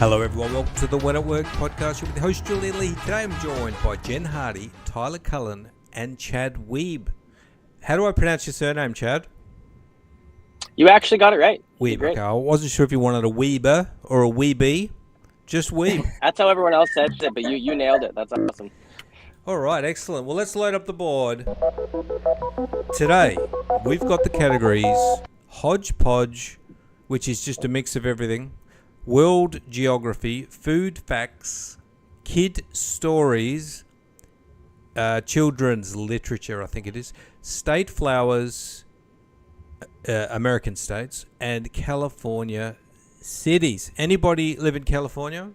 Hello everyone, welcome to the When at Work podcast with the host Julian Lee. Today I'm joined by Jen Hardy, Tyler Cullen and Chad Wiebe. How do I pronounce your surname, Chad? You actually got it right. Wiebe, okay. I wasn't sure if you wanted a Wiebe or a Wiebe. Just Wiebe. That's how everyone else says it, but you nailed it. That's awesome. All right, excellent. Well, let's load up the board. Today, we've got the categories Hodgepodge, which is just a mix of everything, World Geography, Food Facts, Kid Stories, Children's Literature, I think it is, State Flowers, American States, and California Cities. Anybody live in California?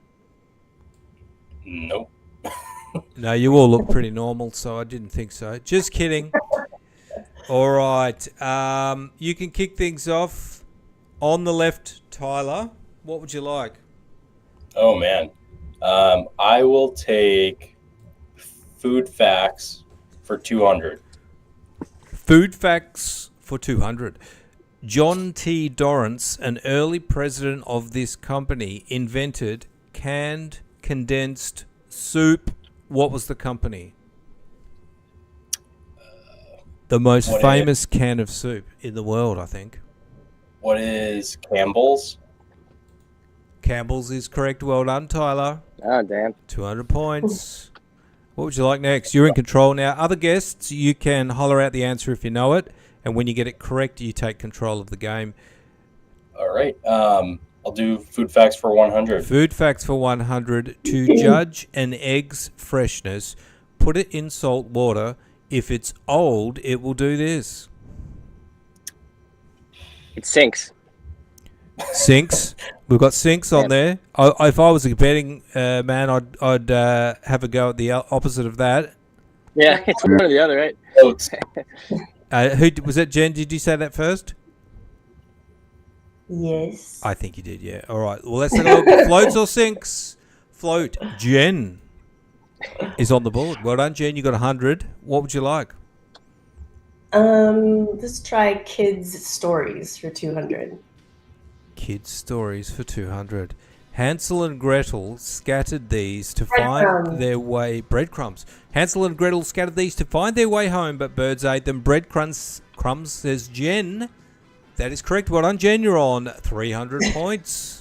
Nope. No, you all look pretty normal, so I didn't think so. Just kidding. All right. You can kick things off. On the left, Tyler. What would you like? Oh, man. I will take food facts for 200. Food facts for 200. John T. Dorrance, an early president of this company, invented canned condensed soup. What was the company? The most famous can of soup in the world, I think. What is Campbell's? Campbell's is correct. Well done, Tyler. Oh, damn. 200 points. What would you like next? You're in control now. Other guests, you can holler out the answer if you know it. And when you get it correct, you take control of the game. All right. I'll do food facts for 100. Food facts for 100. To judge an egg's freshness, put it in salt water. If it's old, it will do this. It sinks. Sinks. We've got sinks on there. If I was a betting man, I'd have a go at the opposite of that. Yeah, it's one or the other, right? Oats. Who was that? Jen, did you say that first? Yes. I think you did, yeah. All right. Well, let's have a look. Floats or sinks? Float. Jen is on the board. Well done, Jen. You got 100. What would you like? Let's try kids' stories for 200. Kids' stories for 200. Hansel and Gretel scattered these to find their way. Breadcrumbs. Hansel and Gretel scattered these to find their way home, but birds ate them. Breadcrumbs, says Jen. That is correct. Well done, Jen. You're on 300 points.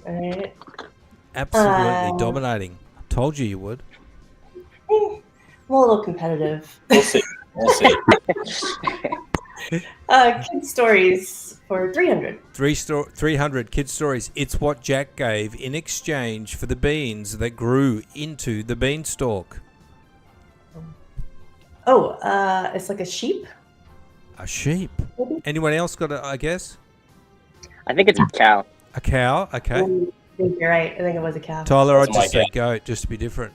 All right. Absolutely dominating. Told you would. I'm a little competitive. We'll see. We'll see. Kids' stories for 300. 300 kids' stories. It's what Jack gave in exchange for the beans that grew into the beanstalk. Oh, it's like a sheep? A sheep. Anyone else got a guess? I think it's a cow. A cow? Okay. I think you're right. I think it was a cow. Tyler, I'd That's my just say guess. goat just to be different.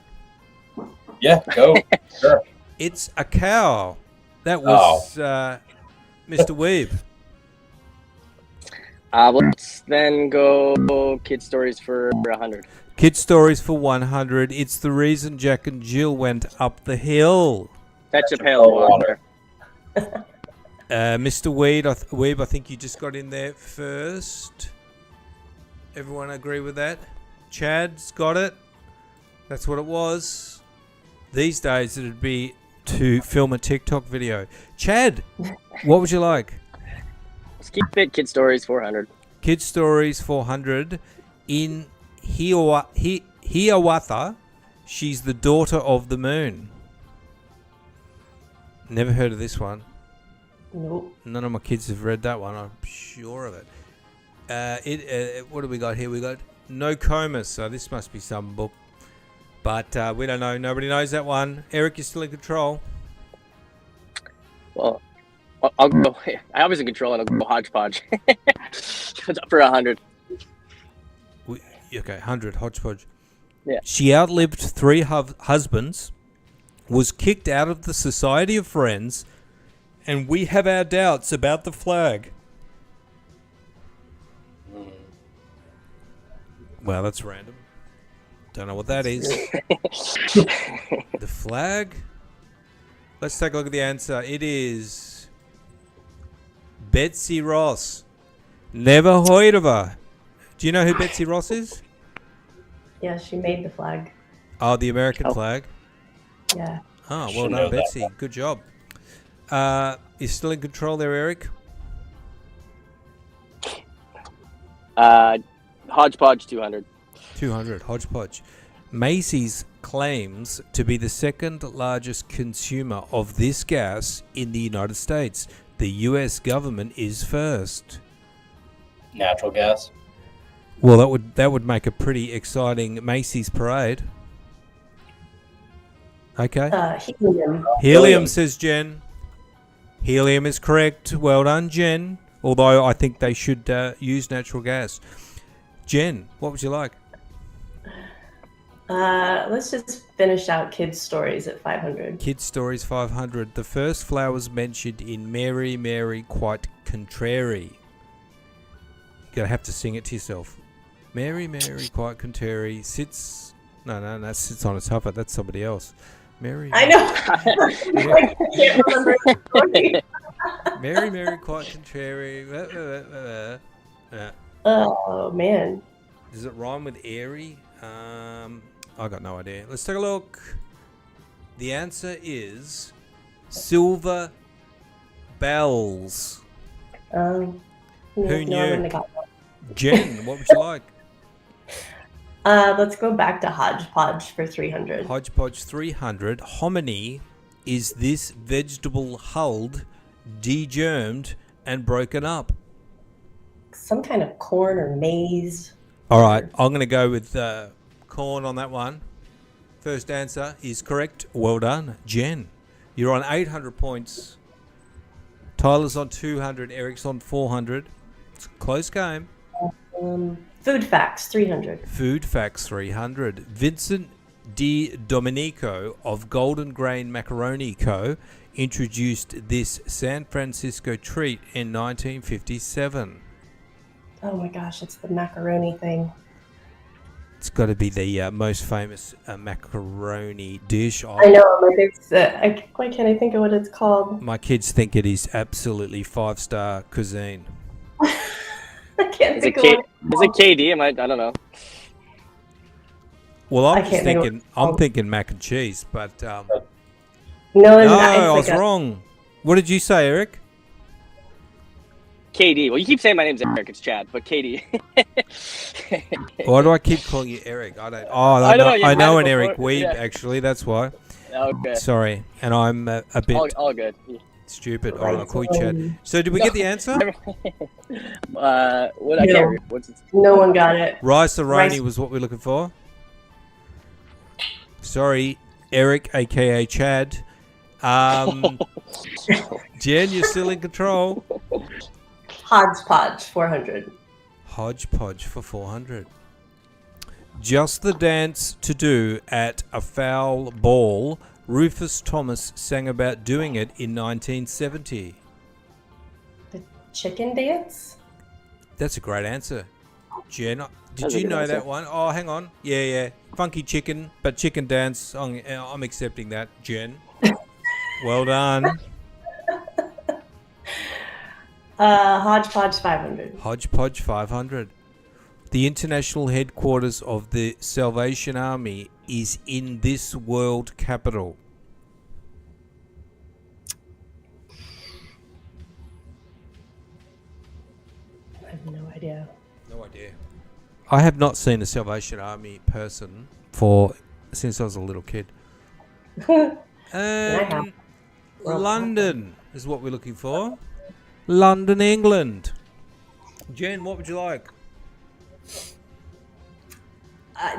Yeah, go. Sure. It's a cow. That was Mr. Wiebe. Let's then go kid stories for 100. Kids' stories for 100. It's the reason Jack and Jill went up the hill. Fetch a pail of water. Mr. Wiebe, I think you just got in there first. Everyone agree with that? Chad's got it. That's what it was. These days it'd be to film a TikTok video. Chad, what would you like? Let's keep it kid stories 400. Kids Stories 400. In Hiawatha, she's the daughter of the moon. Never heard of this one. Nope. None of my kids have read that one. I'm sure of it. What do we got here? We got No Comas. So this must be some book. But we don't know. Nobody knows that one. Eric, you're still in control. Well, I'll go. I was in control, and I'll go hodgepodge. For 100. Okay, 100. Hodgepodge. Yeah. She outlived 3 husbands, was kicked out of the Society of Friends, and we have our doubts about the flag. Well, that's random. Don't know what that is. The flag? Let's take a look at the answer. It is Betsy Ross. Never heard of her. Do you know who Betsy Ross is? Yeah, she made the flag. Oh, the American Oh. flag. Yeah. Oh, well Should know done, that Betsy. Good job. You're still in control there, Eric? Hodgepodge 200. 200, hodgepodge. Macy's claims to be the second largest consumer of this gas in the United States. The US government is first. Natural gas. Well, that would make a pretty exciting Macy's parade. Okay. Helium. Helium, says Jen. Helium is correct. Well done, Jen. Although I think they should use natural gas. Jen, what would you like? Let's just finish out kids' stories at 500. Kids Stories 500. The first flowers mentioned in Mary, Mary, quite contrary. You're going to have to sing it to yourself. Mary, Mary, quite contrary, sits... No, that sits on its hover. That's somebody else. Mary... I know. I can't remember the story. Mary, Mary, quite contrary. Oh, man. Does it rhyme with airy? I got no idea. Let's take a look. The answer is silver bells. Who knew? Jen, what would you like? Let's go back to hodgepodge for 300. Hodgepodge 300. Hominy is this vegetable hulled, degermed, and broken up. Some kind of corn or maize. All right, I'm going to go with corn on that one. First answer is correct. Well done, Jen. You're on 800 points. Tyler's on 200. Eric's on 400. It's a close game. Food facts 300. Food facts 300. Vincent Di Domenico of Golden Grain Macaroni Co. introduced this San Francisco treat in 1957. Oh my gosh, it's the macaroni thing. It's got to be the most famous macaroni dish. I know, like it's. Why can't I think of what it's called? My kids think it is absolutely 5-star cuisine. I can't Is think it, of K- what is it KD? I don't know. Well, I I'm just can't think of thinking. I'm thinking mac and cheese, but No, no, it's I like was wrong. What did you say, Eric? KD. Well, you keep saying my name's Eric. It's Chad, but KD. Why do I keep calling you Eric? I don't. Oh, I don't know, you've I know had an it Eric before, Wiebe yeah. actually. That's why. Okay. Sorry, and I'm a bit All good. stupid. All right, I'll call you Chad. So, did we get the answer? What I No. can't read. What's it? No one got it. Rice-a-roni was what we're looking for. Sorry, Eric, aka Chad. Jen, you're still in control. Hodgepodge 400. Hodgepodge for 400. Just the dance to do at a foul ball. Rufus Thomas sang about doing it in 1970. The chicken dance? That's a great answer. Jen, did That's a you good know answer. that one? Oh, hang on. Yeah. Funky chicken, but chicken dance. I'm accepting that, Jen. Well done. Hodgepodge 500. Hodgepodge 500. The international headquarters of the Salvation Army is in this world capital. I have no idea. No idea. I have not seen a Salvation Army person since I was a little kid. have. London is what we're looking for. London, England. Jen, what would you like?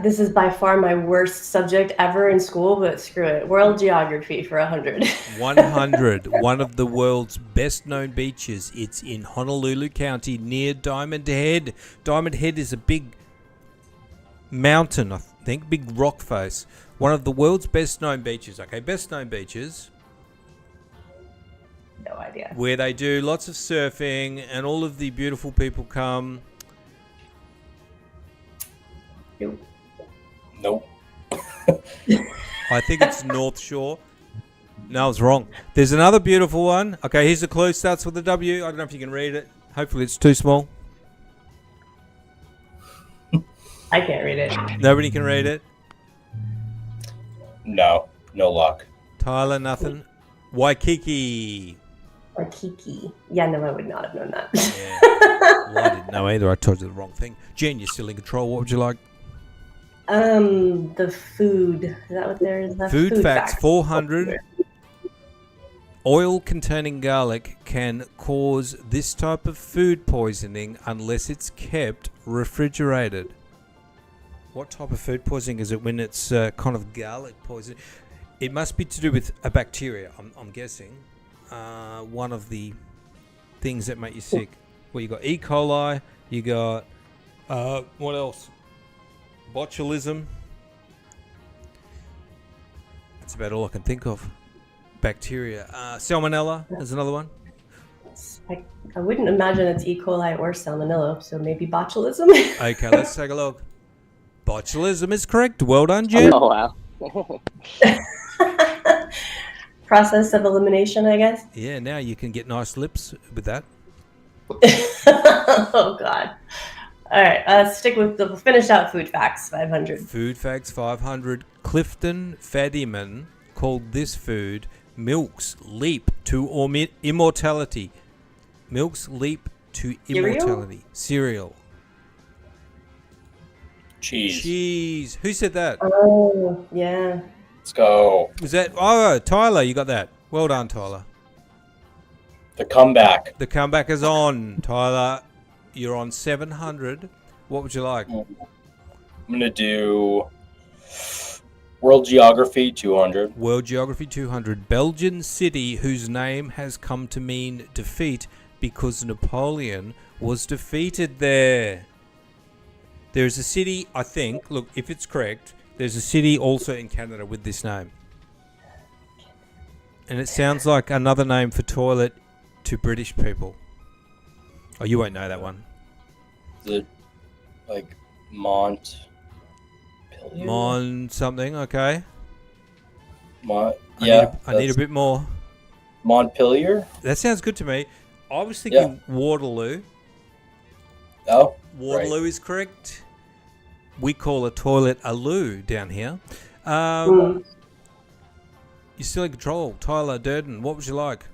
This is by far my worst subject ever in school, but screw it. World geography for 100. 100. One of the world's best known beaches. It's in Honolulu County near Diamond Head. Diamond Head is a big mountain, I think, big rock face. One of the world's best known beaches. Okay, best known beaches. No idea. Where they do lots of surfing and all of the beautiful people come. Nope. I think it's North Shore. No, I was wrong. There's another beautiful one. Okay, here's a clue. Starts with a W. I don't know if you can read it. Hopefully it's too small. I can't read it. Nobody can read it. No luck. Tyler, nothing. Waikiki. Or Kiki. Yeah, no, I would not have known that. Yeah. Well, I didn't know either. I told you the wrong thing. Jen, you're still in control. What would you like? The food. Is that what there is? Food facts 400. Oil containing garlic can cause this type of food poisoning unless it's kept refrigerated. What type of food poisoning is it when it's kind of garlic poisoning? It must be to do with a bacteria, I'm guessing. One of the things that make you sick. Well, you got E. coli, you got, what else? Botulism. That's about all I can think of. Bacteria. Salmonella is another one. I wouldn't imagine it's E. coli or salmonella, so maybe botulism. Okay, let's take a look. Botulism is correct. Well done, Jen. Oh, wow. Process of elimination, I guess. Yeah, now you can get nice lips with that. Oh, God. All right, let's stick with the finish out food facts 500. Food facts 500. Clifton Fadiman called this food Milk's Leap to Immortality. Milk's Leap to Immortality. Cereal. Cheese. Who said that? Oh, yeah. Let's go. Was that? Oh, Tyler, you got that. Well done, Tyler. The comeback. The comeback is on, Tyler. You're on 700. What would you like? I'm going to do World Geography 200. World Geography 200. Belgian city whose name has come to mean defeat because Napoleon was defeated there. There's a city, I think, look, if it's correct, there's a city also in Canada with this name. And it sounds like another name for toilet to British people. Oh, you won't know that one. Is it like Montpellier? Mon something, okay. I need a bit more. Montpellier? That sounds good to me. I was thinking Waterloo. Oh, Waterloo is correct. We call a toilet a loo down here. You're still in control. Tyler Durden, what would you like?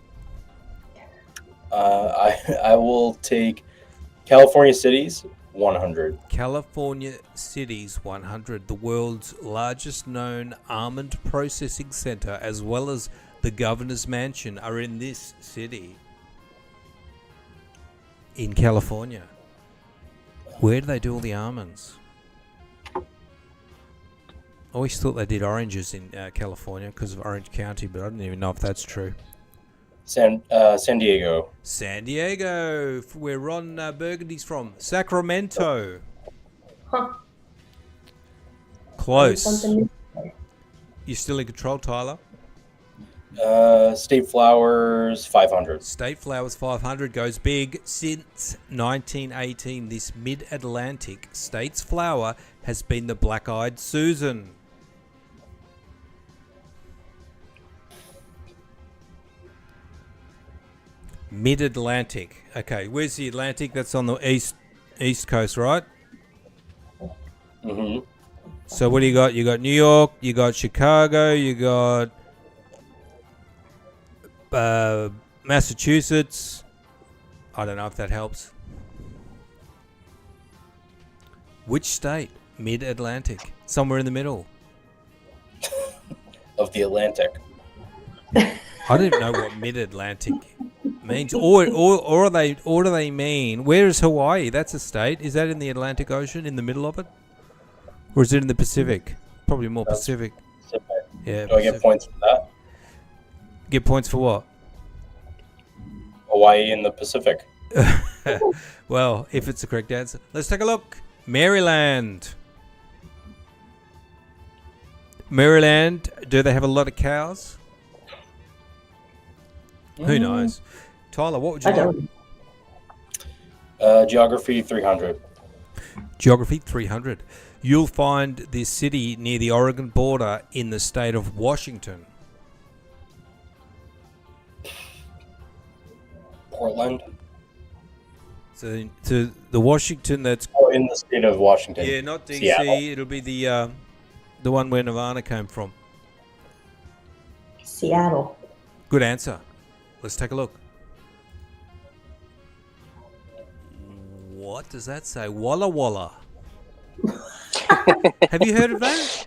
I will take California cities 100. California cities 100. The world's largest known almond processing center, as well as the governor's mansion, are in this city. In California. Where do they do all the almonds? I always thought they did oranges in California because of Orange County, but I don't even know if that's true. San Diego. San Diego, where Ron Burgundy's from. Sacramento. Huh. Close. You're still in control, Tyler? State Flowers 500. State Flowers 500 goes big. Since 1918, this mid-Atlantic state's flower has been the black-eyed Susan. Mid-Atlantic. Okay, where's the Atlantic? That's on the east coast, right? Mm-hmm. So what do you got? You got New York, you got Chicago, you got Massachusetts. I don't know if that helps. Which state? Mid-Atlantic. Somewhere in the middle. Of the Atlantic. I don't even know what mid-Atlantic means. Or do they mean, where is Hawaii? That's a state. Is that in the Atlantic Ocean, in the middle of it? Or is it in the Pacific? Probably more Pacific. Pacific. Yeah. Do I get points for that? Get points for what? Hawaii in the Pacific. Well, if it's the correct answer. Let's take a look. Maryland. Maryland, do they have a lot of cows? Who knows? Tyler, what would you like? Geography 300. Geography 300. You'll find this city near the Oregon border in the state of Washington. Portland. to the Washington that's in the state of Washington. yeah, not DC. Seattle. It'll be the one where Nirvana came from. Seattle. Good answer. Let's take a look. What does that say? Walla Walla. Have you heard of that?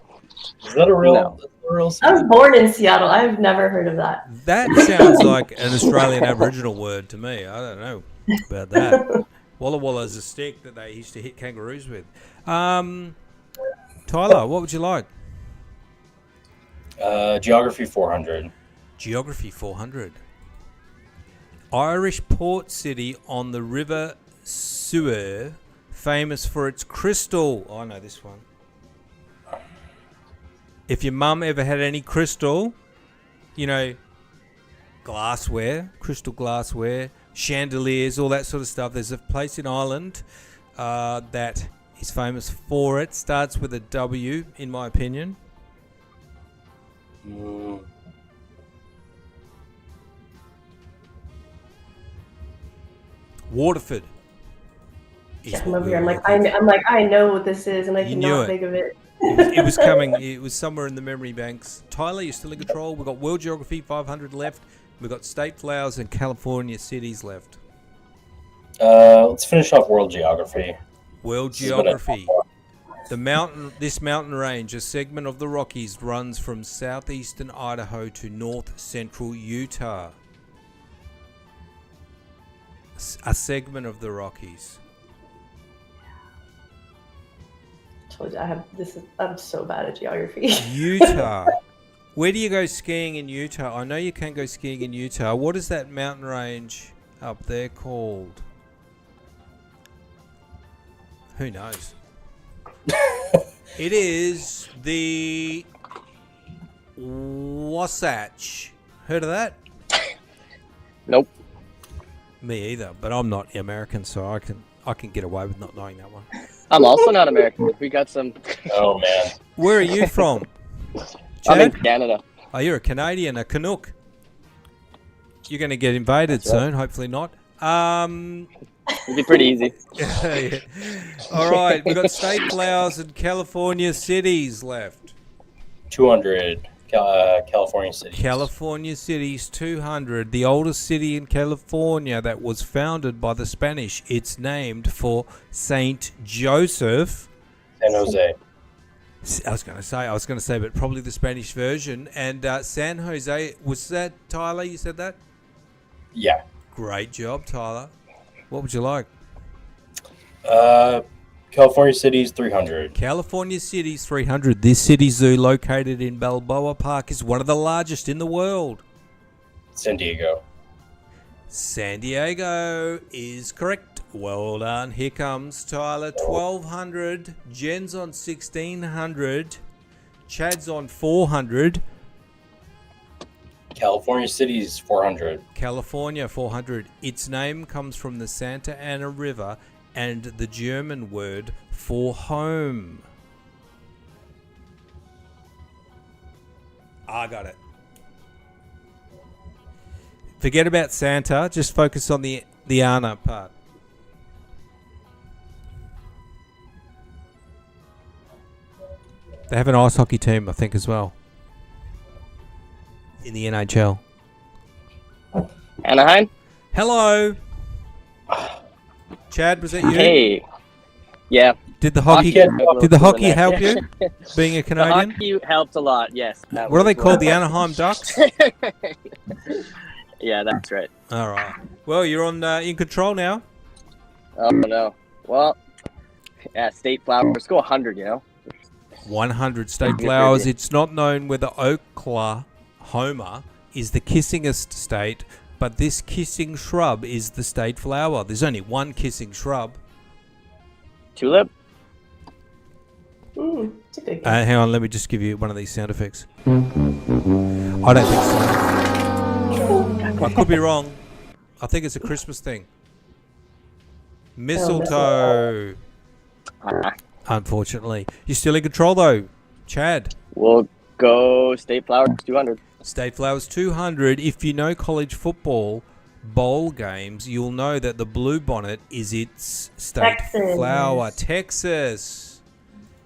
Is that a real? No. Is that a real I city? was born in Seattle. I've never heard of that. That sounds like an Australian Aboriginal word to me. I don't know about that. Walla Walla is a stick that they used to hit kangaroos with. Tyler, what would you like? Geography 400. Geography 400. Irish port city on the River Suir, famous for its crystal. Oh, I know this one. If your mum ever had any crystal, you know, glassware, crystal glassware, chandeliers, all that sort of stuff. There's a place in Ireland that is famous for it. Starts with a W, in my opinion. Yeah, Waterford. I'm over here. I'm like, I know what this is, and I You knew cannot it. think of it. It was coming. It was somewhere in the memory banks. Tyler, you're still in control. We've got World Geography 500 left. We've got state flowers and California cities left. Let's finish off world geography. World This is what I- Geography. This mountain range, a segment of the Rockies, runs from southeastern Idaho to north central Utah. A segment of the Rockies. Told you I'm so bad at geography. Utah. Where do you go skiing in Utah? I know you can't go skiing in Utah. What is that mountain range up there called? Who knows? It is the Wasatch. Heard of that? Nope. Me either, but I'm not American, so I can get away with not knowing that one. I'm also not American. We got some. Oh man. Where are you from? I'm in Chad? Canada. Oh, you're a Canadian, a Canuck. You're going to get invaded That's right. soon, hopefully not. It'd be pretty easy. Yeah. All right, we've got state flowers and California cities left. 200. California cities. California cities 200, the oldest city in California that was founded by the Spanish. It's named for Saint Joseph. San Jose. I was going to say, but probably the Spanish version. And San Jose, was that Tyler? You said that? Yeah. Great job, Tyler. What would you like? California cities 300. California cities 300. This city zoo located in Balboa Park is one of the largest in the world. San Diego. San Diego is correct. Well done. Here comes Tyler. 1200. Jen's on 1600. Chad's on 400. California cities 400. California 400. Its name comes from the Santa Ana River and the German word for home. I got it. Forget about Santa. Just focus on the Ana part. They have an ice hockey team, I think, as well. In the NHL. Anaheim? Hello. Chad, was that you? Hey. Yeah. Did the hockey help you? Being a The Canadian? hockey helped a lot, yes. That What are they was called? The Anaheim Ducks? Yeah, that's right. All right. Well, you're on in control now. Oh, no. Well, yeah, state flowers. Let's go 100, you know? 100 state flowers. It's not known whether Oklahoma is the kissingest state, but this kissing shrub is the state flower. There's only one kissing shrub. Tulip? It's a good game. Hang on, let me just give you one of these sound effects. I don't think so. I could be wrong. I think it's a Christmas thing. Mistletoe. Unfortunately. You're still in control though, Chad. We'll go state flowers 200. State flowers 200. If you know college football, bowl games, you'll know that the bluebonnet is its state Texas. flower. Texas.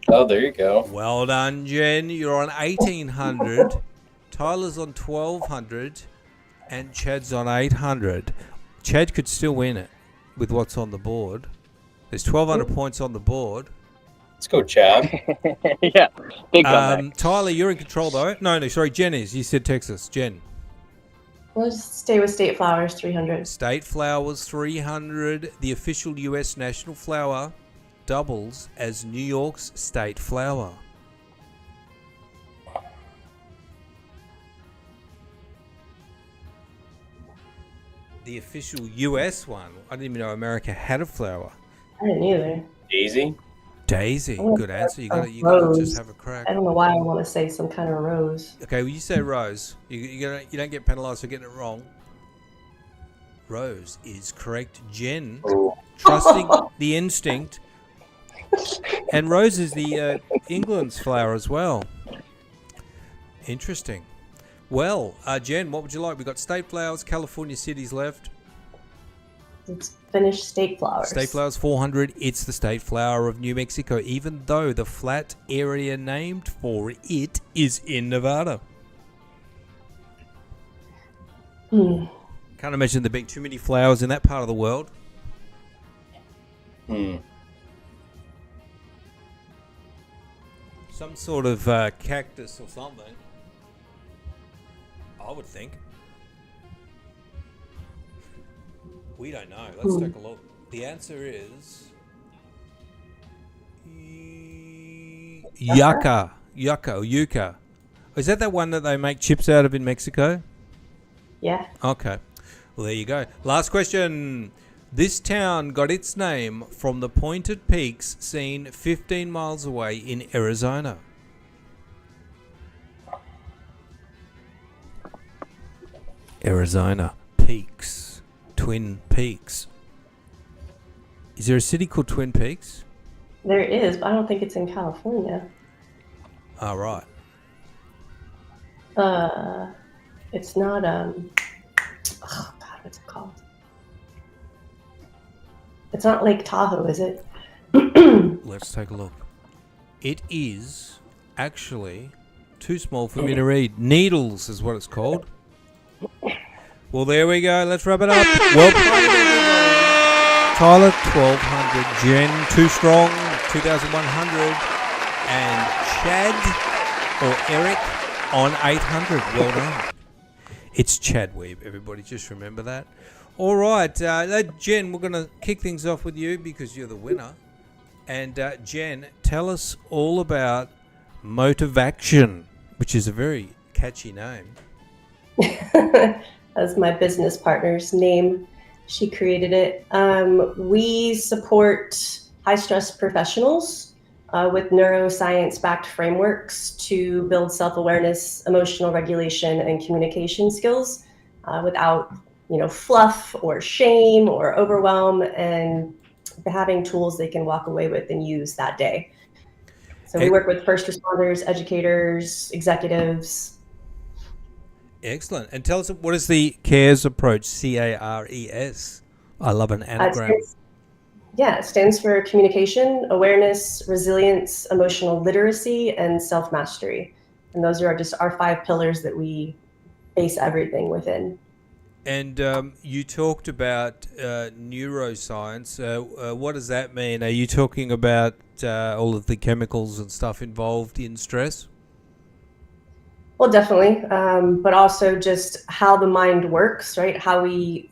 Oh, there you go. Well done, Jen. You're on 1,800. Tyler's on 1,200. And Chad's on 800. Chad could still win it with what's on the board. There's 1,200 points on the board. Let's go, Chad. Yeah, big comeback. Tyler, you're in control though. No, sorry, Jen is. You said Texas. Jen. We'll just stay with state flowers, 300. State flower was 300. The official U.S. national flower doubles as New York's state flower. The official U.S. one. I didn't even know America had a flower. I didn't either. Daisy. Daisy. Good answer. You got to rose. just have a crack. I don't know why I want to say some kind of rose. Okay, well, you say rose. You don't get penalised for getting it wrong. Rose is correct. Jen, trusting the instinct. And rose is the England's flower as well. Interesting. Well, Jen, what would you like? We've got state flowers, California cities left. Let's finish state flowers. State flowers 400. It's the state flower of New Mexico, even though the flat area named for it is in Nevada. Can't imagine there being too many flowers in that part of the world. Some sort of cactus or something, I would think. We don't know. Let's take a look. The answer is yucca. Yucca. Is that one that they make chips out of in Mexico? Yeah. Okay. Well, there you go. Last question. This town got its name from the pointed peaks seen 15 miles away in Arizona. Arizona. Peaks. Twin Peaks. Is there a city called Twin Peaks? There is, but I don't think it's in California. Oh, right. It's not, oh God, what's it called? It's not Lake Tahoe, is it? Let's take a look. It is actually too small for me to read. Needles is what it's called. Well, there we go. Let's wrap it up. Well played, everybody. Tyler, 1,200. Jen, too strong, 2,100. And Chad or Eric on 800. Well done. It's Chad Wiebe, everybody. Just remember that. All right. Jen, we're going to kick things off with you because you're the winner. And Jen, tell us all about Motivaction, which is a very catchy name. That's my business partner's name. She created it. We support high-stress professionals with neuroscience-backed frameworks to build self-awareness, emotional regulation, and communication skills without, fluff or shame or overwhelm, and having tools they can walk away with and use that day. So we work with first responders, educators, executives. Excellent. And tell us, what is the CARES approach? CARES. I love an anagram. It stands for communication, awareness, resilience, emotional literacy, and self-mastery. And those are just our 5 pillars that we base everything within. And you talked about neuroscience. What does that mean? Are you talking about all of the chemicals and stuff involved in stress? Well, definitely, but also just how the mind works, right?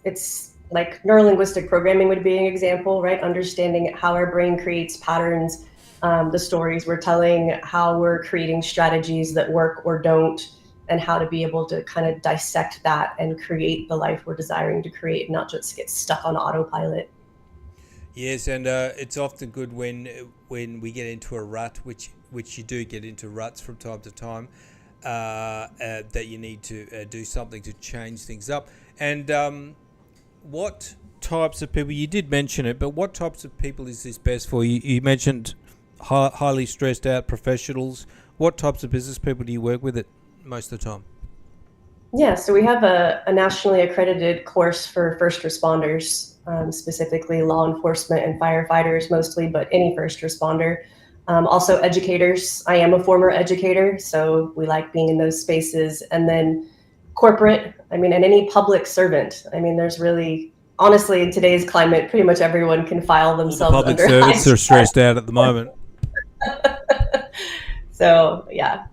It's like neurolinguistic programming would be an example, right? Understanding how our brain creates patterns, the stories we're telling, how we're creating strategies that work or don't, and how to be able to kind of dissect that and create the life we're desiring to create, not just get stuck on autopilot. Yes, and it's often good when we get into a rut, which you do get into ruts from time to time. That you need to do something to change things up. And what types of people, you did mention it, but what types of people is this best for? You mentioned highly stressed out professionals. What types of business people do you work with it most of the time? Yeah, so we have a nationally accredited course for first responders, specifically law enforcement and firefighters mostly, but any first responder. Also educators. I am a former educator, so we like being in those spaces. And then corporate, I mean, and any public servant. I mean, there's really, honestly, in today's climate, pretty much everyone can file All the themselves public under servants are stressed out at the moment. So, yeah.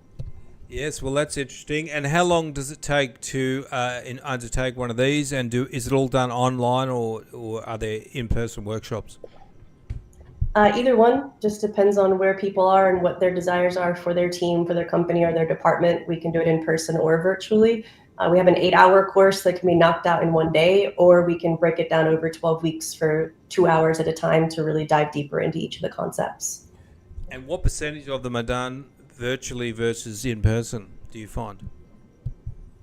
Yes, well, that's interesting. And how long does it take to undertake one of these? And is it all done online, or are there in-person workshops? Either one, just depends on where people are and what their desires are for their team, for their company, or their department. We can do it in person or virtually. We have an 8-hour course that can be knocked out in one day, or we can break it down over 12 weeks for 2 hours at a time to really dive deeper into each of the concepts. And what percentage of them are done virtually versus in person, do you find?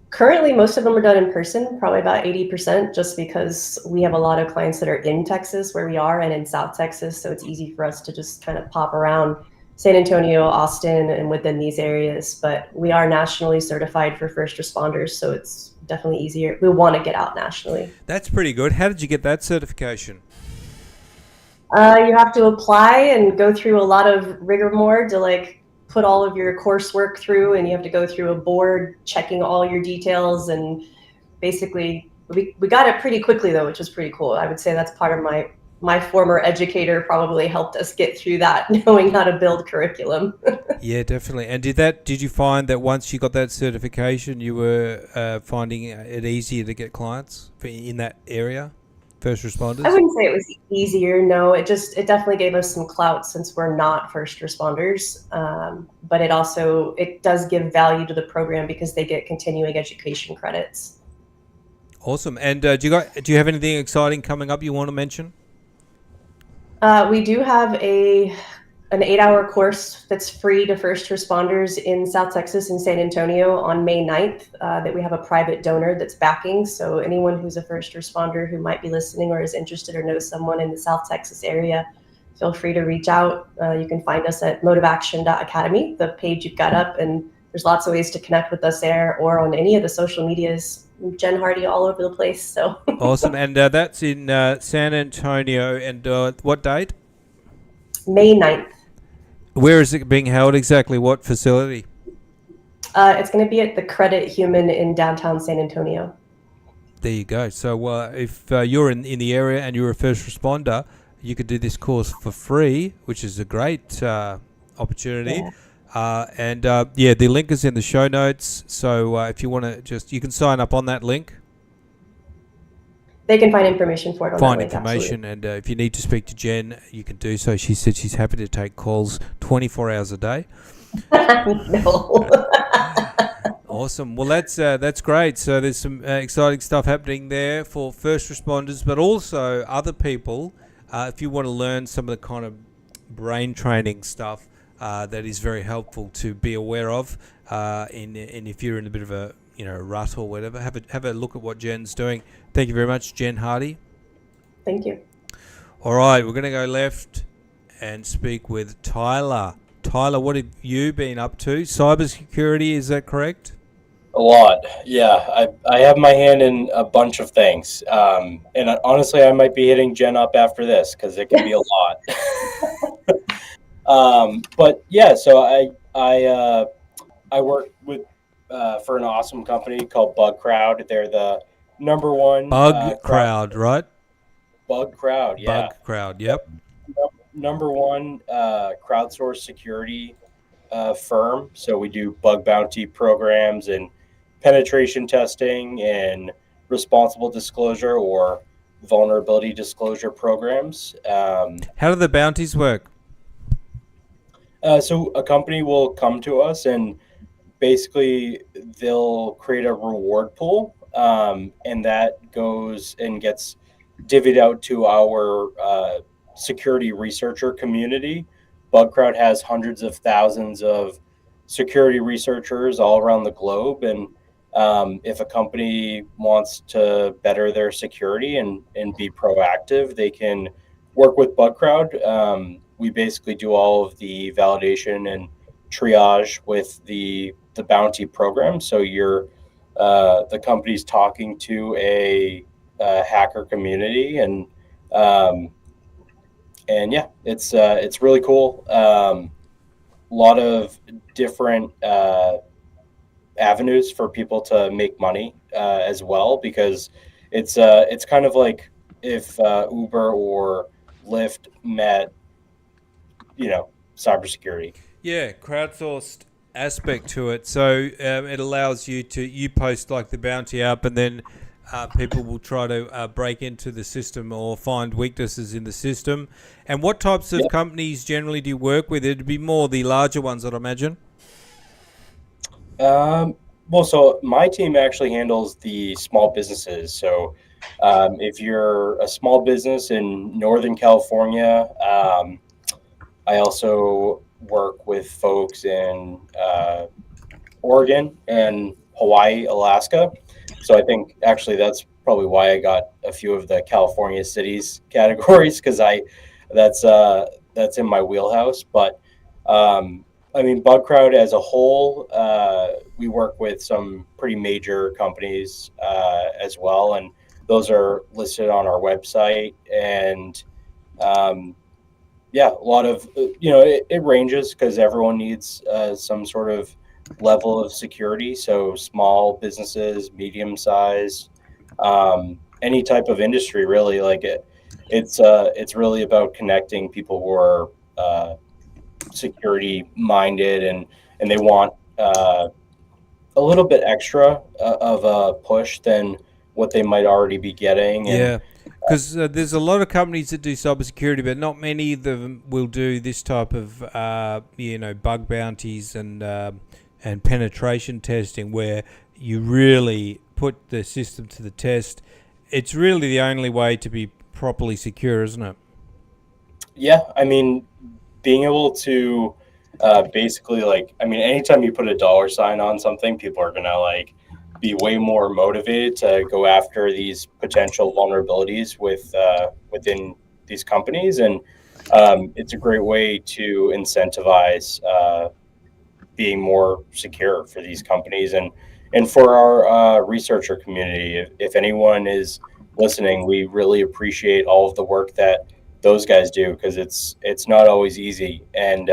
Currently, most of them are done in person, probably about 80%, just because we have a lot of clients that are in Texas where we are and in South Texas. So it's easy for us to just kind of pop around San Antonio, Austin, and within these areas. But we are nationally certified for first responders, so it's definitely easier. We want to get out nationally. That's pretty good. How did you get that certification? You have to apply and go through a lot of rigmarole to put all of your coursework through, and you have to go through a board checking all your details. And basically, we got it pretty quickly though, which was pretty cool. I would say that's part of my former educator probably helped us get through that, knowing how to build curriculum. Yeah, definitely. And did you find that once you got that certification, you were finding it easier to get clients in that area? First responders? I wouldn't say it was easier. No, it definitely gave us some clout since we're not first responders. But it does give value to the program because they get continuing education credits. Awesome. And do you have anything exciting coming up you want to mention? We do have an 8-hour course that's free to first responders in South Texas and San Antonio on May 9th that we have a private donor that's backing. So anyone who's a first responder who might be listening or is interested or knows someone in the South Texas area, feel free to reach out. You can find us at motiveaction.academy, the page you've got up, and there's lots of ways to connect with us there or on any of the social medias. Jen Hardy all over the place. So Awesome. And that's in San Antonio. And what date? May 9th. Where is it being held exactly? What facility? It's going to be at the Credit Human in downtown San Antonio. There you go. So if you're in the area and you're a first responder, you could do this course for free, which is a great opportunity. Yeah. The link is in the show notes. So if you want to you can sign up on that link. They can find information for it on Find that link, information, absolutely. And if you need to speak to Jen, you can do so. She said she's happy to take calls 24 hours a day. No. Awesome. Well, that's great. So there's some exciting stuff happening there for first responders, but also other people. If you want to learn some of the kind of brain training stuff that is very helpful to be aware of, and if you're in a bit of a rut or whatever, have a look at what Jen's doing. Thank you very much, Jen Hardy. Thank you. All right, we're going to go left and speak with Tyler. Tyler, what have you been up to? Cybersecurity, is that correct? A lot, yeah. I have my hand in a bunch of things, and honestly, I might be hitting Jen up after this because it can be a lot. But yeah, so I work with for an awesome company called Bug Crowd. They're the number one Bug Crowd, right? Bug Crowd, yeah. Bug Crowd, yep. Number one crowdsourced security firm. So we do bug bounty programs and penetration testing and responsible disclosure or vulnerability disclosure programs. How do the bounties work? So a company will come to us and basically they'll create a reward pool, and that goes and gets divvied out to our security researcher community. BugCrowd has hundreds of thousands of security researchers all around the globe, and if a company wants to better their security and be proactive, they can work with BugCrowd. We basically do all of the validation and triage with the bounty program. So you're the company's talking to a hacker community, um, and yeah, it's really cool. A lot of different avenues for people to make money as well, because it's kind of like if Uber or Lyft met, cybersecurity. Yeah, crowdsourced aspect to it. So it allows you post like the bounty up, and then people will try to break into the system or find weaknesses in the system. And what types of Yeah. companies generally do you work with? It'd be more the larger ones, I'd imagine. Well, so my team actually handles the small businesses. So if you're a small business in Northern California, I also work with folks in Oregon and Hawaii, Alaska. So I think actually that's probably why I got a few of the California cities categories, because that's in my wheelhouse. But I mean, Bug Crowd as a whole, we work with some pretty major companies as well, and those are listed on our website. And um, yeah, a lot of it ranges because everyone needs some sort of level of security. So small businesses, medium size, any type of industry, really. Like it's really about connecting people who are security minded, and they want a little bit extra of a push than what they might already be getting. And Yeah, because there's a lot of companies that do cybersecurity, but not many of them will do this type of bug bounties and penetration testing, where you really put the system to the test. It's really the only way to be properly secure, isn't it? yeah, I mean, being able to basically, like, I mean, anytime you put a dollar sign on something, people are gonna like be way more motivated to go after these potential vulnerabilities within these companies. And it's a great way to incentivize being more secure for these companies, and for our researcher community. If anyone is listening, we really appreciate all of the work that those guys do, because it's not always easy. And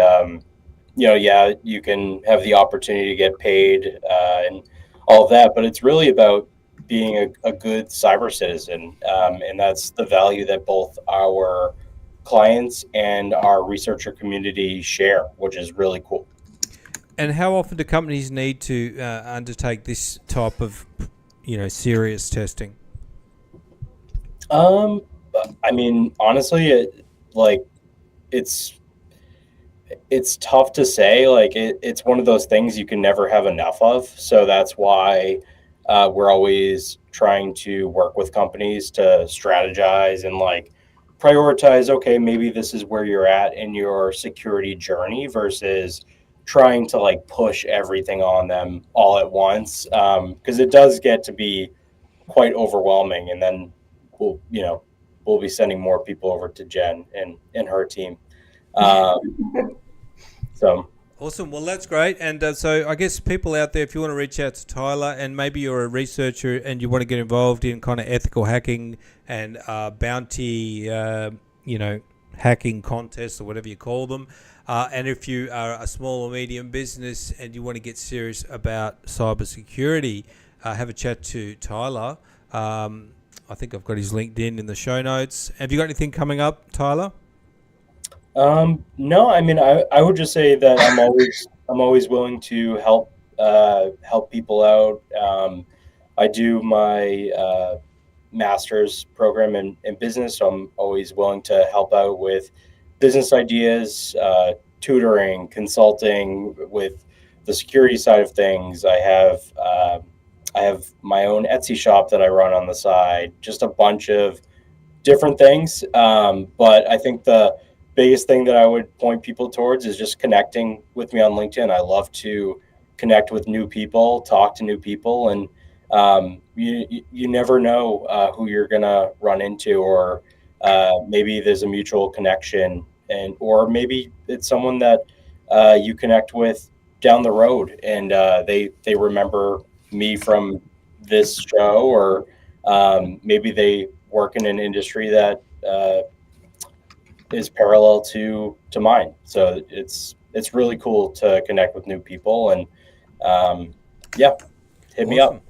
yeah, you can have the opportunity to get paid and all of that, but it's really about being a good cyber citizen, and that's the value that both our clients and our researcher community share, which is really cool. And how often do companies need to undertake this type of, serious testing? Um, I mean, honestly, like it's it's tough to say. Like it's one of those things you can never have enough of. So that's why we're always trying to work with companies to strategize and like prioritize. Okay, maybe this is where you're at in your security journey, versus trying to like push everything on them all at once. Because it does get to be quite overwhelming, and then we'll we'll be sending more people over to Jen and her team. Um, so Awesome. Well, that's great. And so I guess people out there, if you want to reach out to Tyler, and maybe you're a researcher and you want to get involved in kind of ethical hacking and bounty, hacking contests or whatever you call them. And if you are a small or medium business and you want to get serious about cybersecurity, have a chat to Tyler. I think I've got his LinkedIn in the show notes. Have you got anything coming up, Tyler? no, I mean, I would just say that I'm always willing to help people out. I do my master's program in business, so I'm always willing to help out with business ideas, tutoring, consulting with the security side of things. I have my own Etsy shop that I run on the side, just a bunch of different things. But I think the biggest thing that I would point people towards is just connecting with me on LinkedIn. I love to connect with new people, talk to new people, and you never know who you're gonna run into, or maybe there's a mutual connection, or maybe it's someone that you connect with down the road, and they remember me from this show, or maybe they work in an industry that is parallel to mine. So it's really cool to connect with new people, and hit me up.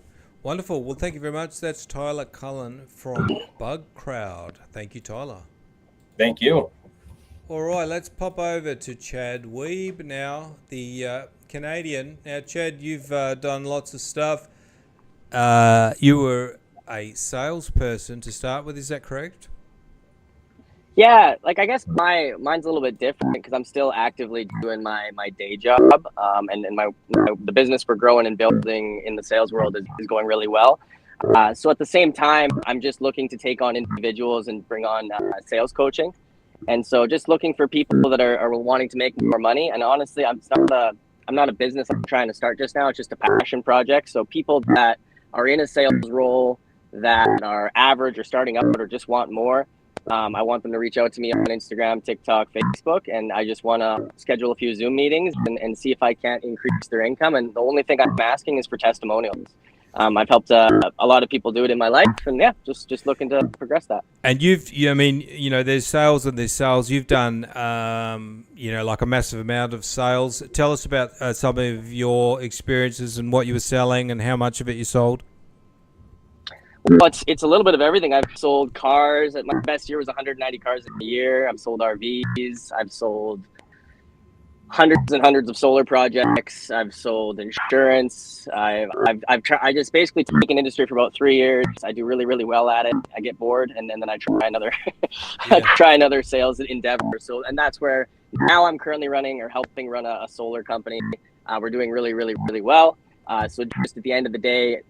Wonderful. Well, thank you very much. That's Tyler Cullen from Bug Crowd. Thank you, Tyler. Thank you. All right, let's pop over to Chad Wiebe now, the Canadian. Now, Chad, you've done lots of stuff. You were a salesperson to start with, is that correct? Yeah, like I guess mine's a little bit different because I'm still actively doing my day job, and the business we're growing and building in the sales world is going really well. So at the same time, I'm just looking to take on individuals and bring on sales coaching, and so just looking for people that are wanting to make more money. And honestly, I'm not a business I'm trying to start just now. It's just a passion project. So people that are in a sales role that are average or starting out or just want more. I want them to reach out to me on Instagram, TikTok, Facebook, and I just want to schedule a few Zoom meetings and see if I can't increase their income. And the only thing I'm asking is for testimonials. I've helped a lot of people do it in my life, and just looking to progress that. And there's sales and there's sales. You've done, like a massive amount of sales. Tell us about some of your experiences and what you were selling and how much of it you sold. Well, it's a little bit of everything. I've sold cars. My best year was 190 cars a year. I've sold RVs. I've sold hundreds and hundreds of solar projects. I've sold insurance. I just basically take an industry for about 3 years. I do really, really well at it. I get bored, and then I try another try another sales endeavor. So, and that's where now I'm currently running or helping run a solar company. We're doing really, really, really well. So just at the end of the day,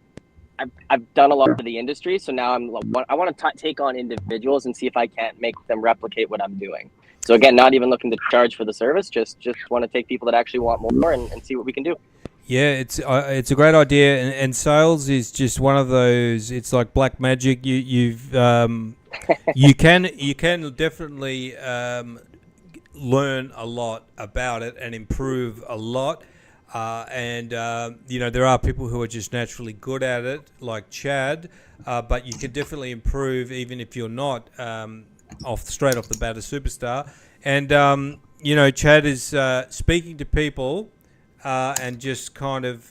I've done a lot of the industry, so now I want to take on individuals and see if I can't make them replicate what I'm doing. So again, not even looking to charge for the service, just want to take people that actually want more and see what we can do. Yeah, it's a great idea, and sales is just one of those. It's like black magic. You can definitely learn a lot about it and improve a lot. There are people who are just naturally good at it, like Chad, but you can definitely improve even if you're not straight off the bat a superstar. And, Chad is speaking to people and just kind of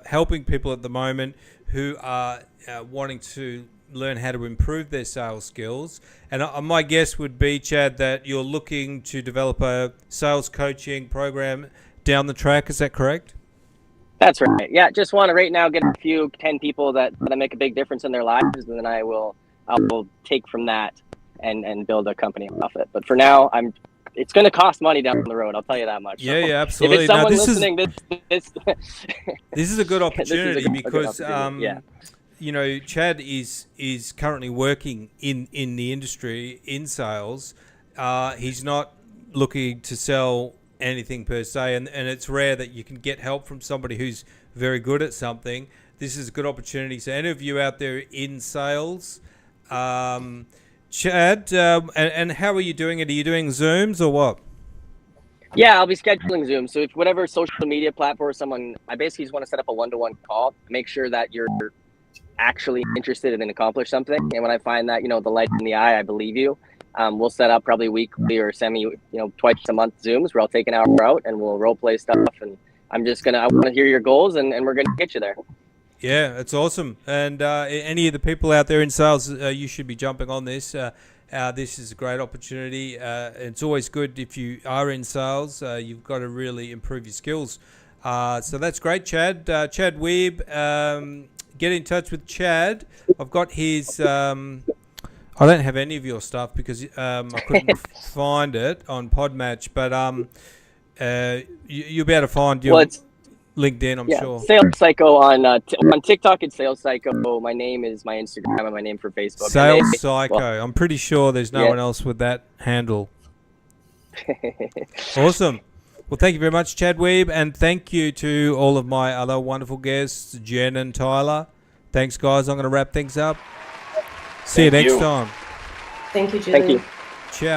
helping people at the moment who are wanting to learn how to improve their sales skills. And my guess would be, Chad, that you're looking to develop a sales coaching program down the track. Is that correct? That's right. Yeah, just want to right now get a few 10 people that make a big difference in their lives, and then I will take from that and build a company off it. But for now, it's going to cost money down the road. I'll tell you that much. Yeah, yeah, absolutely. If it's someone listening, this is a good opportunity because Chad is currently working in the industry in sales. He's not looking to sell anything per se, and it's rare that you can get help from somebody who's very good at something. This is a good opportunity. So any of you out there in sales, Chad, and how are you doing it? Are you doing Zooms or what? Yeah, I'll be scheduling Zoom. So if whatever social media platform I basically just want to set up a one-to-one call, make sure that you're actually interested and accomplish something. And when I find that, the light in the eye, I believe you. We'll set up probably weekly or twice a month Zooms where I'll take an hour out and we'll role play stuff. And I want to hear your goals and we're going to get you there. Yeah, it's awesome. And any of the people out there in sales, you should be jumping on this. This is a great opportunity. It's always good if you are in sales. You've got to really improve your skills. So that's great, Chad. Chad Wiebe, get in touch with Chad. I've got his... I don't have any of your stuff because I couldn't find it on Podmatch, but you'll be able to find your LinkedIn, I'm sure. Sales Psycho on TikTok. It's Sales Psycho. My name is my Instagram and my name for Facebook. Sales Psycho. I'm pretty sure there's no one else with that handle. Awesome. Well, thank you very much, Chad Wiebe, and thank you to all of my other wonderful guests, Jen and Tyler. Thanks, guys. I'm going to wrap things up. See you next time. Thank you, Julie. Thank you.